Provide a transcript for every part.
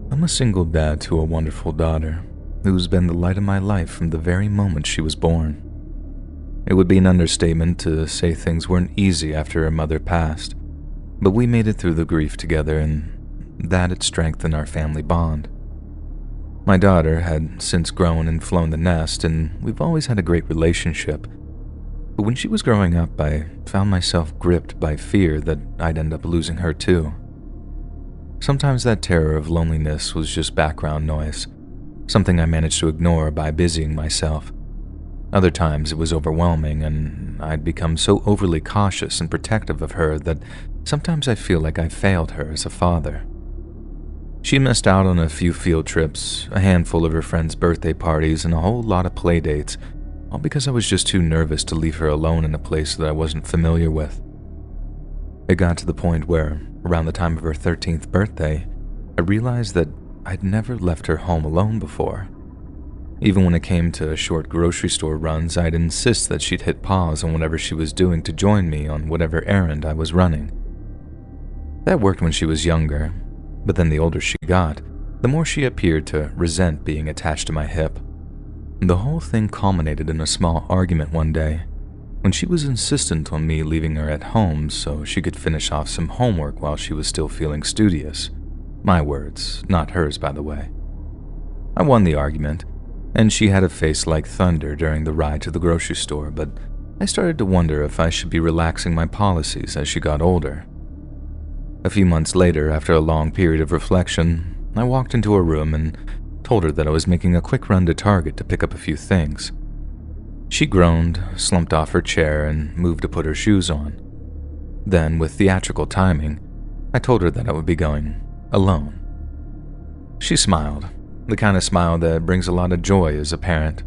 I'm a single dad to a wonderful daughter who's been the light of my life from the very moment she was born. It would be an understatement to say things weren't easy after her mother passed, but we made it through the grief together, and that had strengthened our family bond. My daughter had since grown and flown the nest, and we've always had a great relationship. But when she was growing up, I found myself gripped by fear that I'd end up losing her too. Sometimes that terror of loneliness was just background noise, something I managed to ignore by busying myself. Other times it was overwhelming, and I'd become so overly cautious and protective of her that sometimes I feel like I failed her as a father. She missed out on a few field trips, a handful of her friends' birthday parties, and a whole lot of play dates, all because I was just too nervous to leave her alone in a place that I wasn't familiar with. It got to the point where, around the time of her 13th birthday, I realized that I'd never left her home alone before. Even when it came to short grocery store runs, I'd insist that she'd hit pause on whatever she was doing to join me on whatever errand I was running. That worked when she was younger, but then the older she got, the more she appeared to resent being attached to my hip. The whole thing culminated in a small argument one day, when she was insistent on me leaving her at home so she could finish off some homework while she was still feeling studious. My words, not hers, by the way. I won the argument, and she had a face like thunder during the ride to the grocery store, but I started to wonder if I should be relaxing my policies as she got older. A few months later, after a long period of reflection, I walked into her room and told her that I was making a quick run to Target to pick up a few things. She groaned, slumped off her chair, and moved to put her shoes on. Then, with theatrical timing, I told her that I would be going alone. She smiled, the kind of smile that brings a lot of joy as a parent.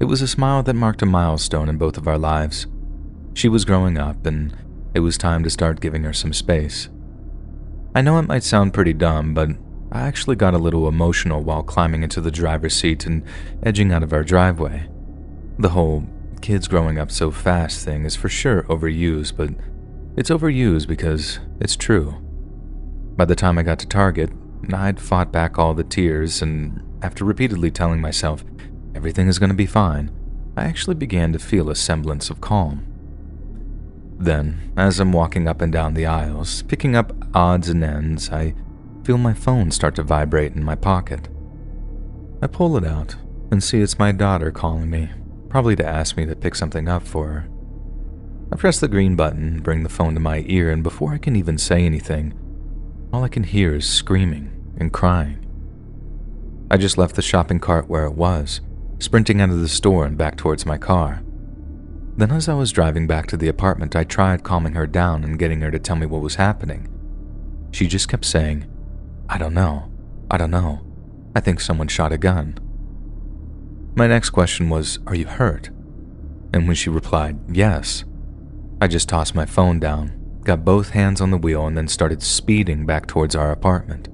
It was a smile that marked a milestone in both of our lives. She was growing up, and it was time to start giving her some space. I know it might sound pretty dumb, but I actually got a little emotional while climbing into the driver's seat and edging out of our driveway. The whole kids growing up so fast thing is for sure overused, but it's overused because it's true. By the time I got to Target, I'd fought back all the tears, and after repeatedly telling myself everything is going to be fine, I actually began to feel a semblance of calm. Then, as I'm walking up and down the aisles, picking up odds and ends, I feel my phone start to vibrate in my pocket. I pull it out and see it's my daughter calling me, probably to ask me to pick something up for her. I press the green button, bring the phone to my ear, and before I can even say anything, all I can hear is screaming and crying. I just left the shopping cart where it was, sprinting out of the store and back towards my car. Then as I was driving back to the apartment, I tried calming her down and getting her to tell me what was happening. She just kept saying, I don't know, I think someone shot a gun. My next question was, are you hurt? And when she replied, yes, I just tossed my phone down, got both hands on the wheel, and then started speeding back towards our apartment.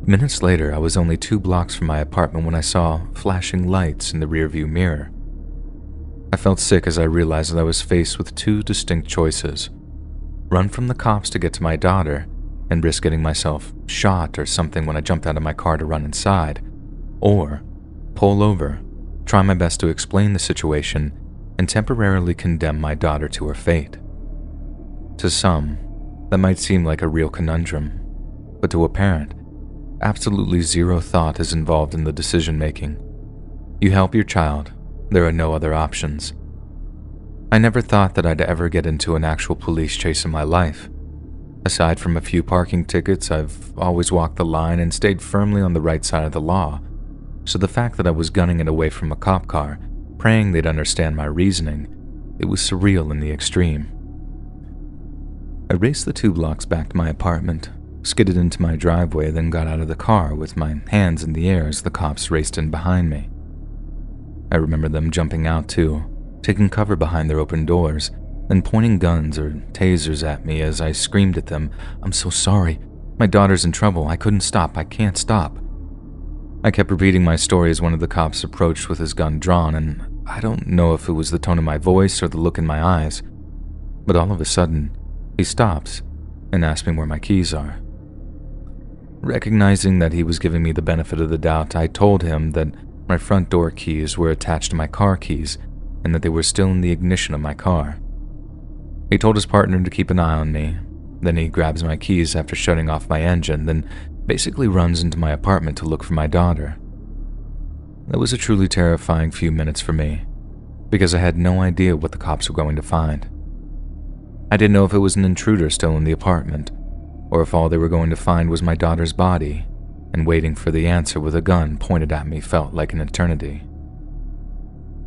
Minutes later, I was only 2 blocks from my apartment when I saw flashing lights in the rearview mirror. I felt sick as I realized that I was faced with 2 distinct choices: run from the cops to get to my daughter and risk getting myself shot or something when I jumped out of my car to run inside, or pull over, try my best to explain the situation, and temporarily condemn my daughter to her fate. To some, that might seem like a real conundrum, but to a parent, absolutely zero thought is involved in the decision-making. You help your child, there are no other options. I never thought that I'd ever get into an actual police chase in my life. Aside from a few parking tickets, I've always walked the line and stayed firmly on the right side of the law, so the fact that I was gunning it away from a cop car, praying they'd understand my reasoning, it was surreal in the extreme. I raced the 2 blocks back to my apartment, skidded into my driveway, then got out of the car with my hands in the air as the cops raced in behind me. I remember them jumping out too, taking cover behind their open doors, then pointing guns or tasers at me as I screamed at them, I'm so sorry, my daughter's in trouble, I couldn't stop, I can't stop. I kept repeating my story as one of the cops approached with his gun drawn, and I don't know if it was the tone of my voice or the look in my eyes, but all of a sudden, he stops and asks me where my keys are. Recognizing that he was giving me the benefit of the doubt, I told him that my front door keys were attached to my car keys and that they were still in the ignition of my car. He told his partner to keep an eye on me. Then he grabs my keys after shutting off my engine, then basically runs into my apartment to look for my daughter. That was a truly terrifying few minutes for me, because I had no idea what the cops were going to find. I didn't know if it was an intruder still in the apartment, or if all they were going to find was my daughter's body, and waiting for the answer with a gun pointed at me felt like an eternity.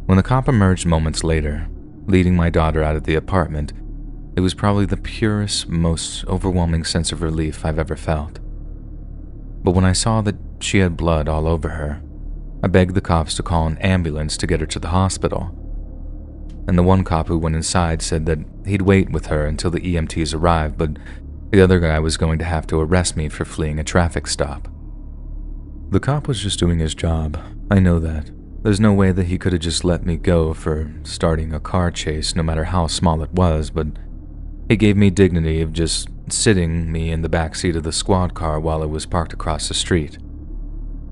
When the cop emerged moments later, leading my daughter out of the apartment, it was probably the purest, most overwhelming sense of relief I've ever felt. But when I saw that she had blood all over her, I begged the cops to call an ambulance to get her to the hospital. And the one cop who went inside said that he'd wait with her until the EMTs arrived, but the other guy was going to have to arrest me for fleeing a traffic stop. The cop was just doing his job, I know that. There's no way that he could have just let me go for starting a car chase, no matter how small it was, but he gave me dignity of just sitting me in the back seat of the squad car while it was parked across the street.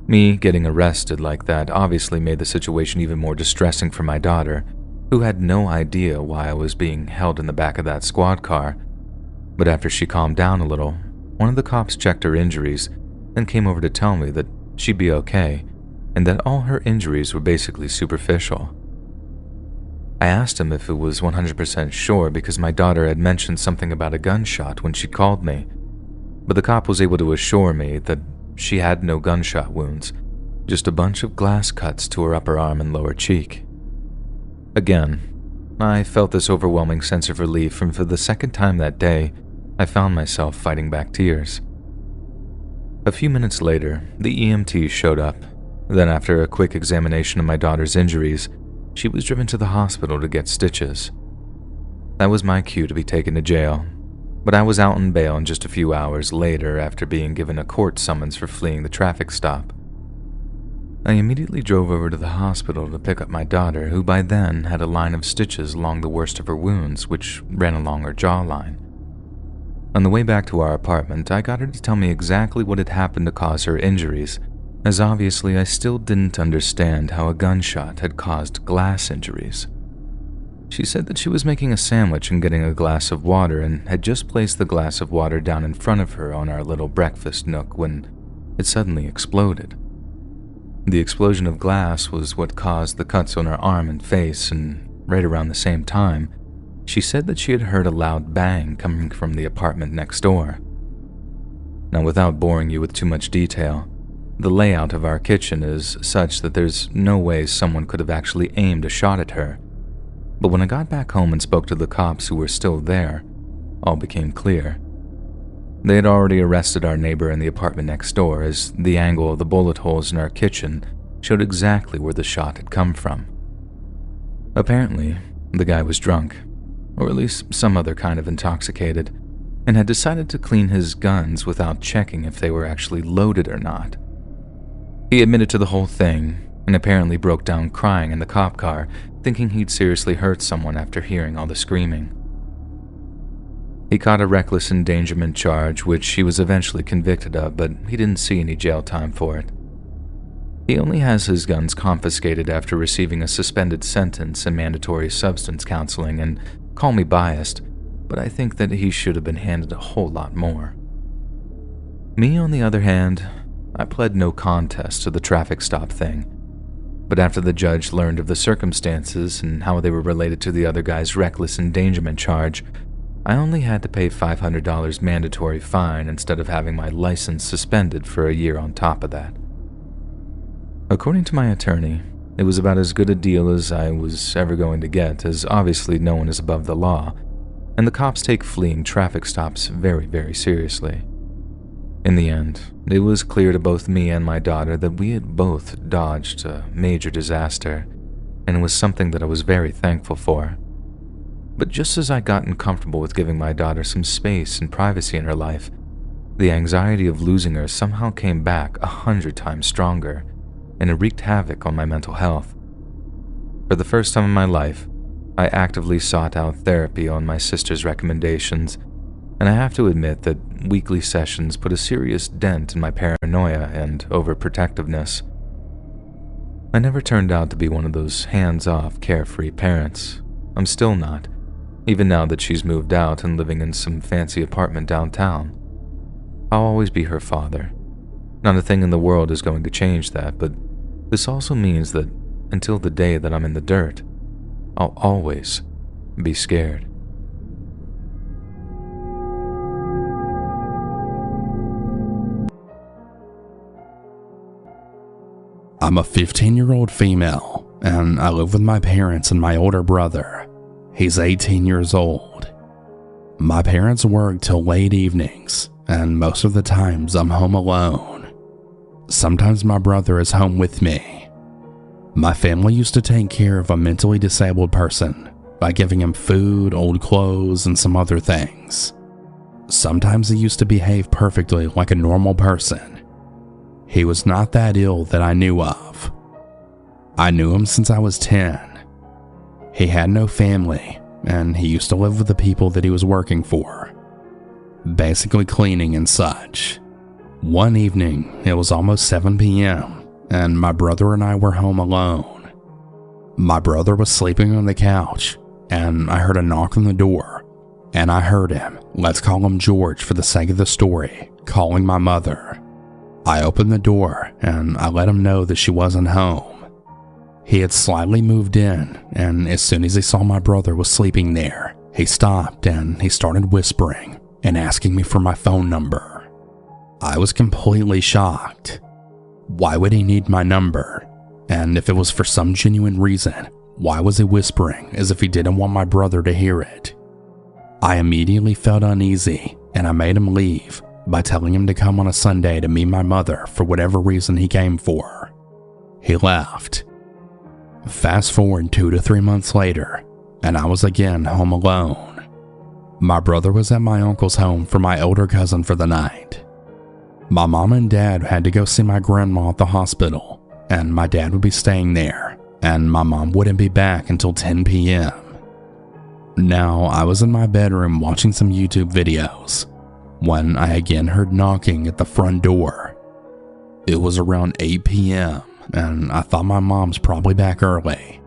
Me getting arrested like that obviously made the situation even more distressing for my daughter, who had no idea why I was being held in the back of that squad car. But after she calmed down a little, one of the cops checked her injuries and came over to tell me that she'd be okay and that all her injuries were basically superficial. I asked him if it was 100% sure because my daughter had mentioned something about a gunshot when she called me, but the cop was able to assure me that she had no gunshot wounds, just a bunch of glass cuts to her upper arm and lower cheek. Again, I felt this overwhelming sense of relief, and for the second time that day, I found myself fighting back tears. A few minutes later, the EMT showed up. Then after a quick examination of my daughter's injuries, she was driven to the hospital to get stitches. That was my cue to be taken to jail, but I was out on bail in just a few hours later after being given a court summons for fleeing the traffic stop. I immediately drove over to the hospital to pick up my daughter, who by then had a line of stitches along the worst of her wounds, which ran along her jawline. On the way back to our apartment, I got her to tell me exactly what had happened to cause her injuries, as obviously I still didn't understand how a gunshot had caused glass injuries. She said that she was making a sandwich and getting a glass of water and had just placed the glass of water down in front of her on our little breakfast nook when it suddenly exploded. The explosion of glass was what caused the cuts on her arm and face, and right around the same time, she said that she had heard a loud bang coming from the apartment next door. Now, without boring you with too much detail, the layout of our kitchen is such that there's no way someone could have actually aimed a shot at her. But when I got back home and spoke to the cops who were still there, all became clear. They had already arrested our neighbor in the apartment next door, as the angle of the bullet holes in our kitchen showed exactly where the shot had come from. Apparently, the guy was drunk, or at least some other kind of intoxicated, and had decided to clean his guns without checking if they were actually loaded or not. He admitted to the whole thing, and apparently broke down crying in the cop car, thinking he'd seriously hurt someone after hearing all the screaming. He caught a reckless endangerment charge, which he was eventually convicted of, but he didn't see any jail time for it. He only has his guns confiscated after receiving a suspended sentence and mandatory substance counseling, and call me biased, but I think that he should have been handed a whole lot more. Me, on the other hand, I pled no contest to the traffic stop thing, but after the judge learned of the circumstances and how they were related to the other guy's reckless endangerment charge, I only had to pay $500 mandatory fine instead of having my license suspended for a year on top of that. According to my attorney, it was about as good a deal as I was ever going to get, as obviously no one is above the law, and the cops take fleeing traffic stops very, very seriously. In the end, it was clear to both me and my daughter that we had both dodged a major disaster, and it was something that I was very thankful for. But just as I gotten comfortable with giving my daughter some space and privacy in her life, the anxiety of losing her somehow came back 100 times stronger, and it wreaked havoc on my mental health. For the first time in my life, I actively sought out therapy on my sister's recommendations, and I have to admit that weekly sessions put a serious dent in my paranoia and overprotectiveness. I never turned out to be one of those hands-off, carefree parents. I'm still not, even now that she's moved out and living in some fancy apartment downtown. I'll always be her father. Not a thing in the world is going to change that, but this also means that until the day that I'm in the dirt, I'll always be scared. I'm a 15-year-old female, and I live with my parents and my older brother. He's 18 years old. My parents work till late evenings, and most of the times I'm home alone. Sometimes my brother is home with me. My family used to take care of a mentally disabled person by giving him food, old clothes, and some other things. Sometimes he used to behave perfectly like a normal person. He was not that ill that I knew of. I knew him since I was 10. He had no family, and he used to live with the people that he was working for, basically cleaning and such. One evening, it was almost 7 p.m., and my brother and I were home alone. My brother was sleeping on the couch, and I heard a knock on the door, and I heard him, let's call him George for the sake of the story, calling my mother. I opened the door, and I let him know that she wasn't home. He had slightly moved in, and as soon as he saw my brother was sleeping there, he stopped and he started whispering and asking me for my phone number. I was completely shocked. Why would he need my number? And if it was for some genuine reason, why was he whispering as if he didn't want my brother to hear it? I immediately felt uneasy, and I made him leave by telling him to come on a Sunday to meet my mother for whatever reason he came for. He left. Fast forward 2 to 3 months later, and I was again home alone. My brother was at my uncle's home for my older cousin for the night. My mom and dad had to go see my grandma at the hospital, and my dad would be staying there, and my mom wouldn't be back until 10 p.m. Now, I was in my bedroom watching some YouTube videos when I again heard knocking at the front door. It was around 8 p.m., and I thought my mom's probably back early.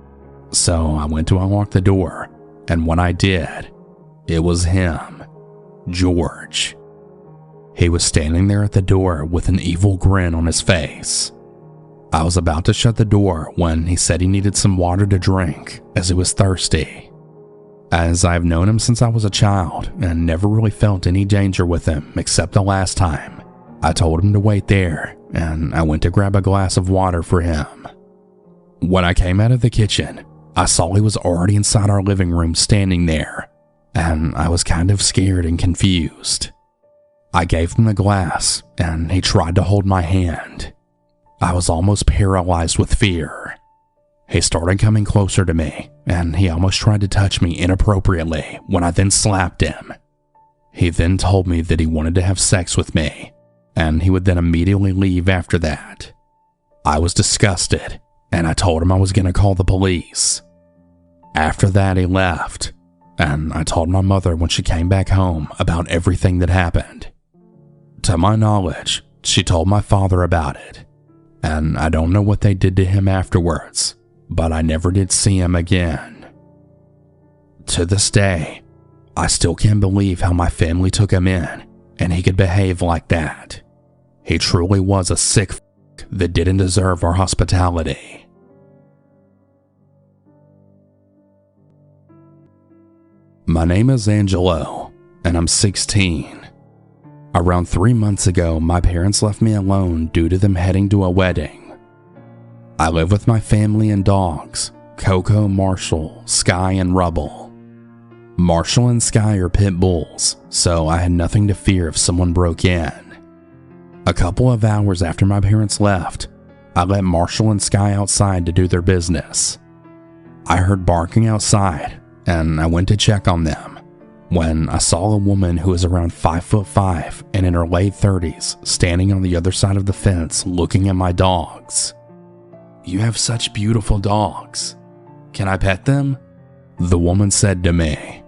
So I went to unlock the door, and when I did, it was him, George. He was standing there at the door with an evil grin on his face. I was about to shut the door when he said he needed some water to drink as he was thirsty. As I've known him since I was a child and never really felt any danger with him except the last time, I told him to wait there, and I went to grab a glass of water for him. When I came out of the kitchen, I saw he was already inside our living room standing there, and I was kind of scared and confused. I gave him the glass, and he tried to hold my hand. I was almost paralyzed with fear. He started coming closer to me, and he almost tried to touch me inappropriately when I then slapped him. He then told me that he wanted to have sex with me, and he would then immediately leave after that. I was disgusted, and I told him I was going to call the police. After that, he left, and I told my mother when she came back home about everything that happened. To my knowledge, she told my father about it, and I don't know what they did to him afterwards, but I never did see him again. To this day, I still can't believe how my family took him in and he could behave like that. He truly was a sick f*** that didn't deserve our hospitality. My name is Angelo, and I'm 16. Around 3 months ago, my parents left me alone due to them heading to a wedding. I live with my family and dogs, Coco, Marshall, Sky, and Rubble. Marshall and Sky are pit bulls, so I had nothing to fear if someone broke in. A couple of hours after my parents left, I let Marshall and Sky outside to do their business. I heard barking outside, and I went to check on them, when I saw a woman who was around 5'5" and in her late 30s standing on the other side of the fence looking at my dogs. "You have such beautiful dogs. Can I pet them?" the woman said to me.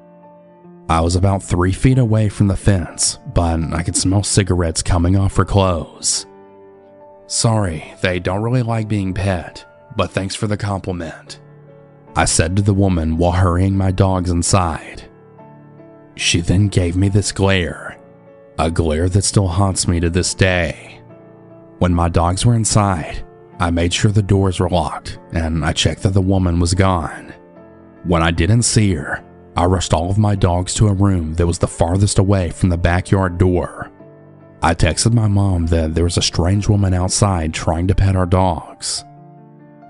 I was about 3 feet away from the fence, but I could smell cigarettes coming off her clothes. "Sorry, they don't really like being pet, but thanks for the compliment," I said to the woman while hurrying my dogs inside. She then gave me this glare, a glare that still haunts me to this day. When my dogs were inside, I made sure the doors were locked and I checked that the woman was gone. When I didn't see her, I rushed all of my dogs to a room that was the farthest away from the backyard door. I texted my mom that there was a strange woman outside trying to pet our dogs.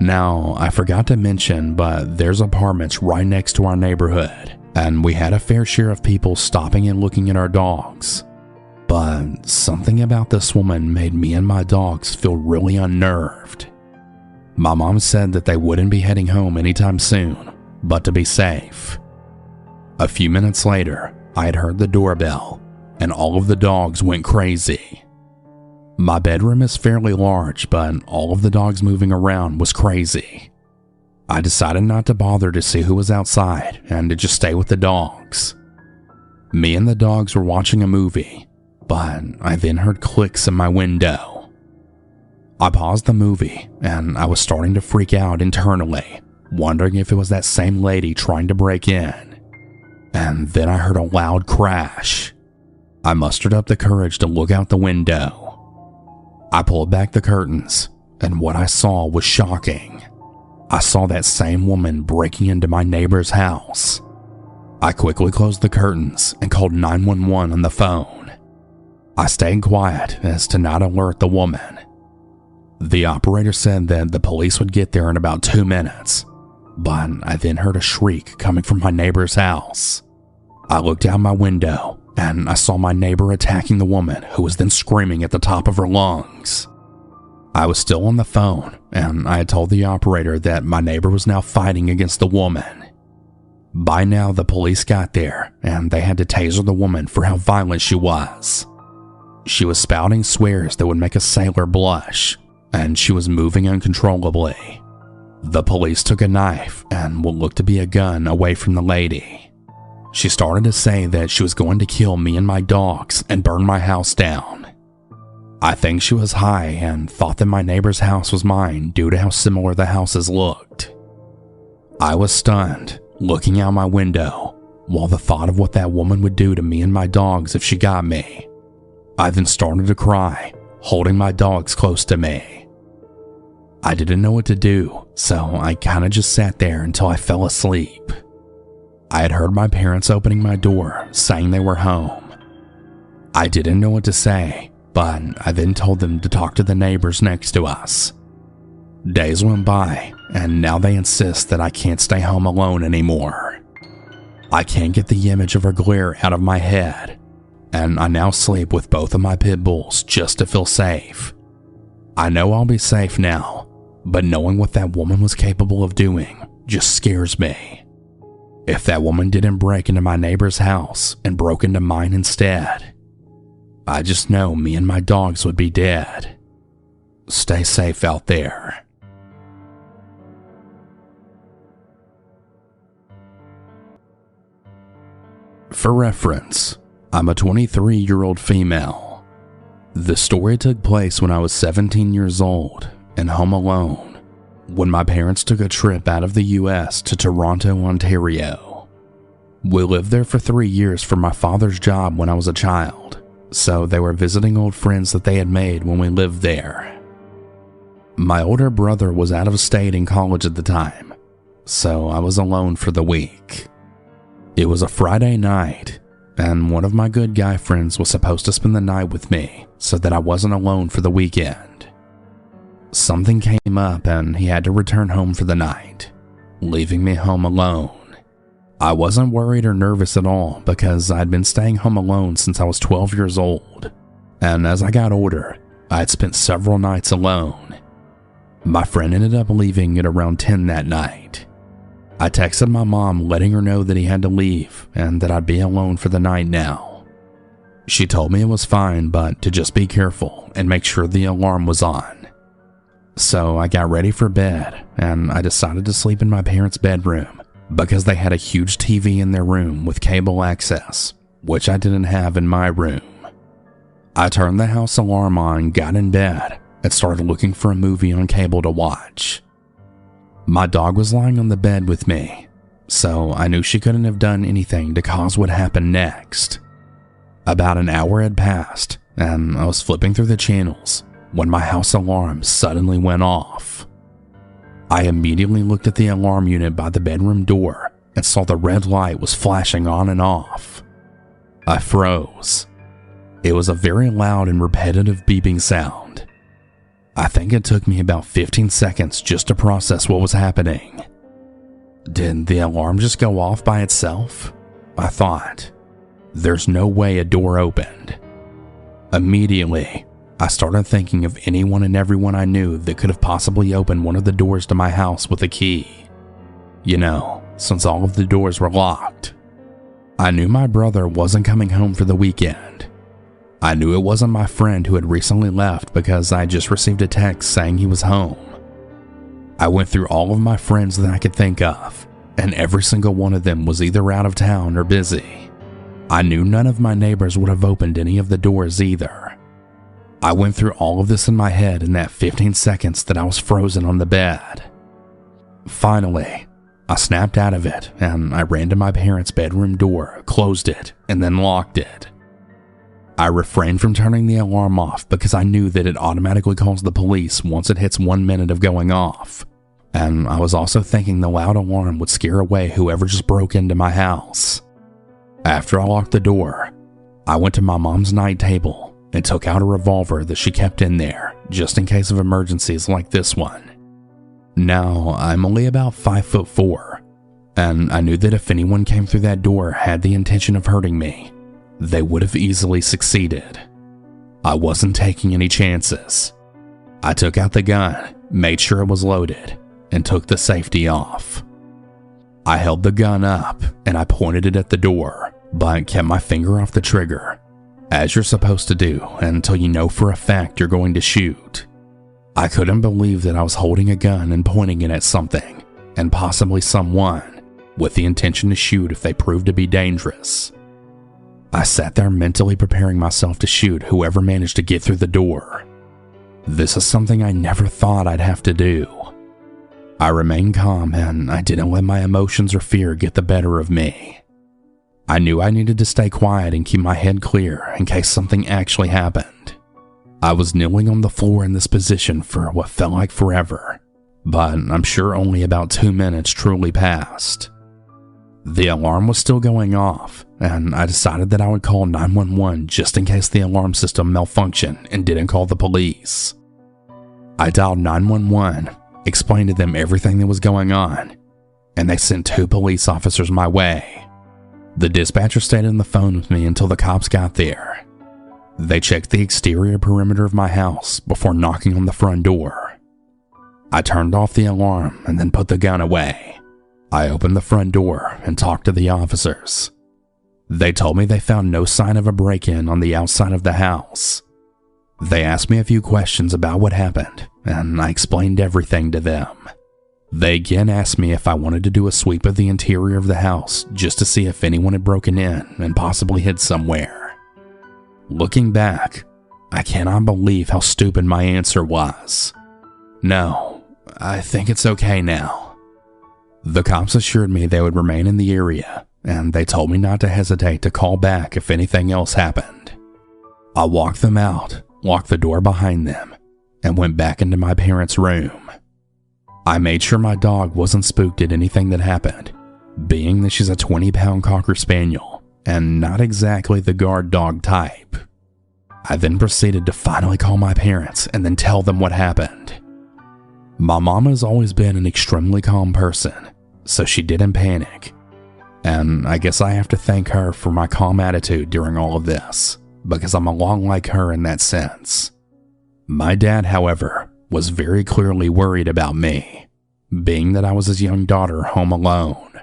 Now, I forgot to mention, but there's apartments right next to our neighborhood, and we had a fair share of people stopping and looking at our dogs. But something about this woman made me and my dogs feel really unnerved. My mom said that they wouldn't be heading home anytime soon, but to be safe. A few minutes later, I had heard the doorbell, and all of the dogs went crazy. My bedroom is fairly large, but all of the dogs moving around was crazy. I decided not to bother to see who was outside and to just stay with the dogs. Me and the dogs were watching a movie, but I then heard clicks in my window. I paused the movie and I was starting to freak out internally, wondering if it was that same lady trying to break in. And then I heard a loud crash. I mustered up the courage to look out the window. I pulled back the curtains, and what I saw was shocking. I saw that same woman breaking into my neighbor's house. I quickly closed the curtains and called 911 on the phone. I stayed quiet as to not alert the woman. The operator said that the police would get there in about 2 minutes, but I then heard a shriek coming from my neighbor's house. I looked out my window and I saw my neighbor attacking the woman, who was then screaming at the top of her lungs. I was still on the phone and I had told the operator that my neighbor was now fighting against the woman. By now the police got there and they had to taser the woman for how violent she was. She was spouting swears that would make a sailor blush, and she was moving uncontrollably. The police took a knife and what looked to be a gun away from the lady. She started to say that she was going to kill me and my dogs and burn my house down. I think she was high and thought that my neighbor's house was mine due to how similar the houses looked. I was stunned, looking out my window, while the thought of what that woman would do to me and my dogs if she got me. I then started to cry, holding my dogs close to me. I didn't know what to do, so I kinda just sat there until I fell asleep. I had heard my parents opening my door, saying they were home. I didn't know what to say, but I then told them to talk to the neighbors next to us. Days went by, and now they insist that I can't stay home alone anymore. I can't get the image of her glare out of my head, and I now sleep with both of my pit bulls just to feel safe. I know I'll be safe now, but knowing what that woman was capable of doing just scares me. If that woman didn't break into my neighbor's house and broke into mine instead, I just know me and my dogs would be dead. Stay safe out there. For reference, I'm a 23-year-old female. The story took place when I was 17 years old and home alone, when my parents took a trip out of the US to Toronto, Ontario. We lived there for 3 years for my father's job when I was a child, so they were visiting old friends that they had made when we lived there. My older brother was out of state in college at the time, so I was alone for the week. It was a Friday night, and one of my good guy friends was supposed to spend the night with me so that I wasn't alone for the weekend. Something came up and he had to return home for the night, leaving me home alone. I wasn't worried or nervous at all because I'd been staying home alone since I was 12 years old, and as I got older, I had spent several nights alone. My friend ended up leaving at around 10 that night. I texted my mom letting her know that he had to leave and that I'd be alone for the night now. She told me it was fine, but to just be careful and make sure the alarm was on. So I got ready for bed and I decided to sleep in my parents' bedroom because they had a huge TV in their room with cable access, which I didn't have in my room. I turned the house alarm on, got in bed, and started looking for a movie on cable to watch. My dog was lying on the bed with me, so I knew she couldn't have done anything to cause what happened next. About an hour had passed, and I was flipping through the channels when my house alarm suddenly went off. I immediately looked at the alarm unit by the bedroom door and saw the red light was flashing on and off. I froze. It was a very loud and repetitive beeping sound. I think it took me about 15 seconds just to process what was happening. Did the alarm just go off by itself? I thought. There's no way a door opened. Immediately, I started thinking of anyone and everyone I knew that could have possibly opened one of the doors to my house with a key. You know, since all of the doors were locked. I knew my brother wasn't coming home for the weekend. I knew it wasn't my friend who had recently left because I just received a text saying he was home. I went through all of my friends that I could think of, and every single one of them was either out of town or busy. I knew none of my neighbors would have opened any of the doors either. I went through all of this in my head in that 15 seconds that I was frozen on the bed. Finally, I snapped out of it and I ran to my parents' bedroom door, closed it, and then locked it. I refrained from turning the alarm off because I knew that it automatically calls the police once it hits 1 minute of going off, and I was also thinking the loud alarm would scare away whoever just broke into my house. After I locked the door, I went to my mom's night table and took out a revolver that she kept in there just in case of emergencies like this one. Now, I'm only about 5'4", and I knew that if anyone came through that door had the intention of hurting me, they would have easily succeeded. I wasn't taking any chances. I took out the gun, made sure it was loaded, and took the safety off. I held the gun up and I pointed it at the door, but kept my finger off the trigger, as you're supposed to do until you know for a fact you're going to shoot. I couldn't believe that I was holding a gun and pointing it at something, and possibly someone, with the intention to shoot if they proved to be dangerous. I sat there mentally preparing myself to shoot whoever managed to get through the door. This is something I never thought I'd have to do. I remained calm and I didn't let my emotions or fear get the better of me. I knew I needed to stay quiet and keep my head clear in case something actually happened. I was kneeling on the floor in this position for what felt like forever, but I'm sure only about 2 minutes truly passed. The alarm was still going off, and I decided that I would call 911 just in case the alarm system malfunctioned and didn't call the police. I dialed 911, explained to them everything that was going on, and they sent 2 police officers my way. The dispatcher stayed on the phone with me until the cops got there. They checked the exterior perimeter of my house before knocking on the front door. I turned off the alarm and then put the gun away. I opened the front door and talked to the officers. They told me they found no sign of a break-in on the outside of the house. They asked me a few questions about what happened, and I explained everything to them. They again asked me if I wanted to do a sweep of the interior of the house just to see if anyone had broken in and possibly hid somewhere. Looking back, I cannot believe how stupid my answer was. No, I think it's okay now. The cops assured me they would remain in the area, and they told me not to hesitate to call back if anything else happened. I walked them out, locked the door behind them, and went back into my parents' room. I made sure my dog wasn't spooked at anything that happened, being that she's a 20-pound Cocker Spaniel, and not exactly the guard dog type. I then proceeded to finally call my parents and then tell them what happened. My mom has always been an extremely calm person, so she didn't panic. And I guess I have to thank her for my calm attitude during all of this, because I'm a lot like her in that sense. My dad, however, was very clearly worried about me, being that I was his young daughter home alone.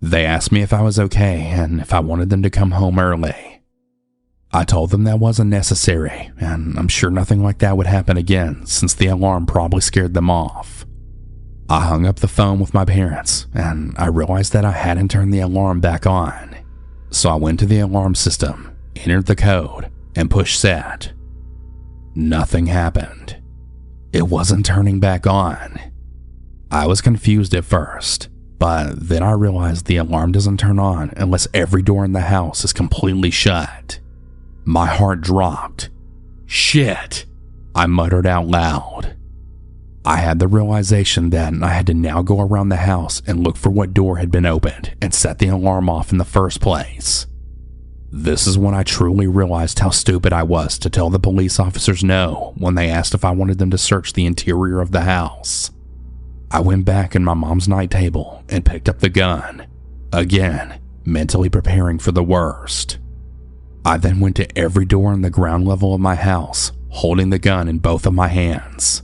They asked me if I was okay and if I wanted them to come home early. I told them that wasn't necessary, and I'm sure nothing like that would happen again since the alarm probably scared them off. I hung up the phone with my parents, and I realized that I hadn't turned the alarm back on. So I went to the alarm system, entered the code, and pushed set. Nothing happened. It wasn't turning back on. I was confused at first, but then I realized the alarm doesn't turn on unless every door in the house is completely shut. My heart dropped. Shit, I muttered out loud. I had the realization that I had to now go around the house and look for what door had been opened and set the alarm off in the first place. This is when I truly realized how stupid I was to tell the police officers no when they asked if I wanted them to search the interior of the house. I went back in my mom's night table and picked up the gun, again, mentally preparing for the worst. I then went to every door on the ground level of my house, holding the gun in both of my hands.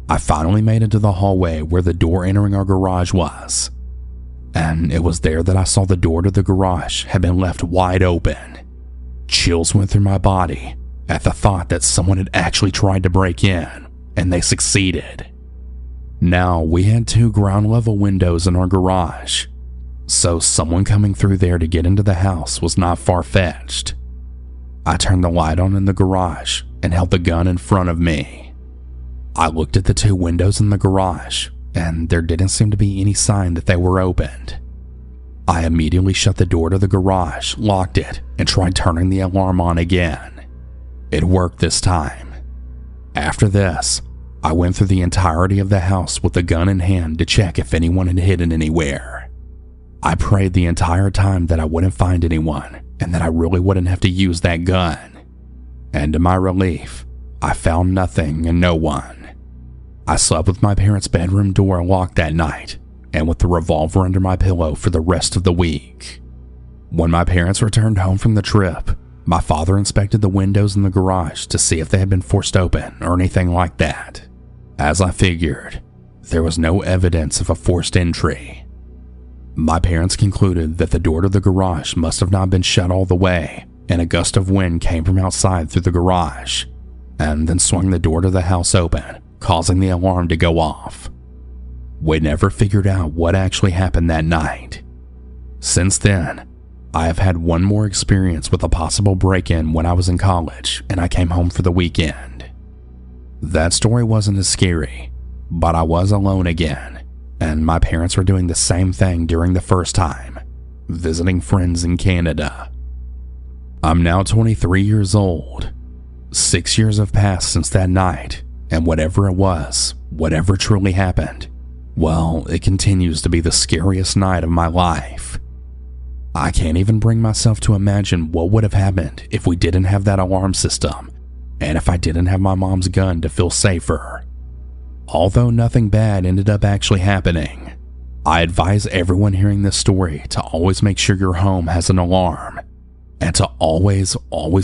I finally made it to the hallway where the door entering our garage was. And it was there that I saw the door to the garage had been left wide open. Chills went through my body at the thought that someone had actually tried to break in, and they succeeded. Now, we had 2 ground level windows in our garage, so someone coming through there to get into the house was not far-fetched. I turned the light on in the garage and held the gun in front of me. I looked at the 2 windows in the garage, and there didn't seem to be any sign that they were opened. I immediately shut the door to the garage, locked it, and tried turning the alarm on again. It worked this time. After this, I went through the entirety of the house with the gun in hand to check if anyone had hidden anywhere. I prayed the entire time that I wouldn't find anyone and that I really wouldn't have to use that gun. And to my relief, I found nothing and no one. I slept with my parents' bedroom door locked that night and with the revolver under my pillow for the rest of the week. When my parents returned home from the trip, my father inspected the windows in the garage to see if they had been forced open or anything like that. As I figured, there was no evidence of a forced entry. My parents concluded that the door to the garage must have not been shut all the way, and a gust of wind came from outside through the garage, and then swung the door to the house open, causing the alarm to go off. We never figured out what actually happened that night. Since then, I have had one more experience with a possible break-in when I was in college and I came home for the weekend. That story wasn't as scary, but I was alone again, and my parents were doing the same thing during the first time, visiting friends in Canada. I'm now 23 years old. 6 years have passed since that night, and whatever it was, whatever truly happened, well, it continues to be the scariest night of my life. I can't even bring myself to imagine what would have happened if we didn't have that alarm system, and if I didn't have my mom's gun to feel safer. Although nothing bad ended up actually happening, I advise everyone hearing this story to always make sure your home has an alarm, and to always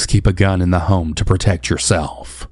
keep a gun in the home to protect yourself.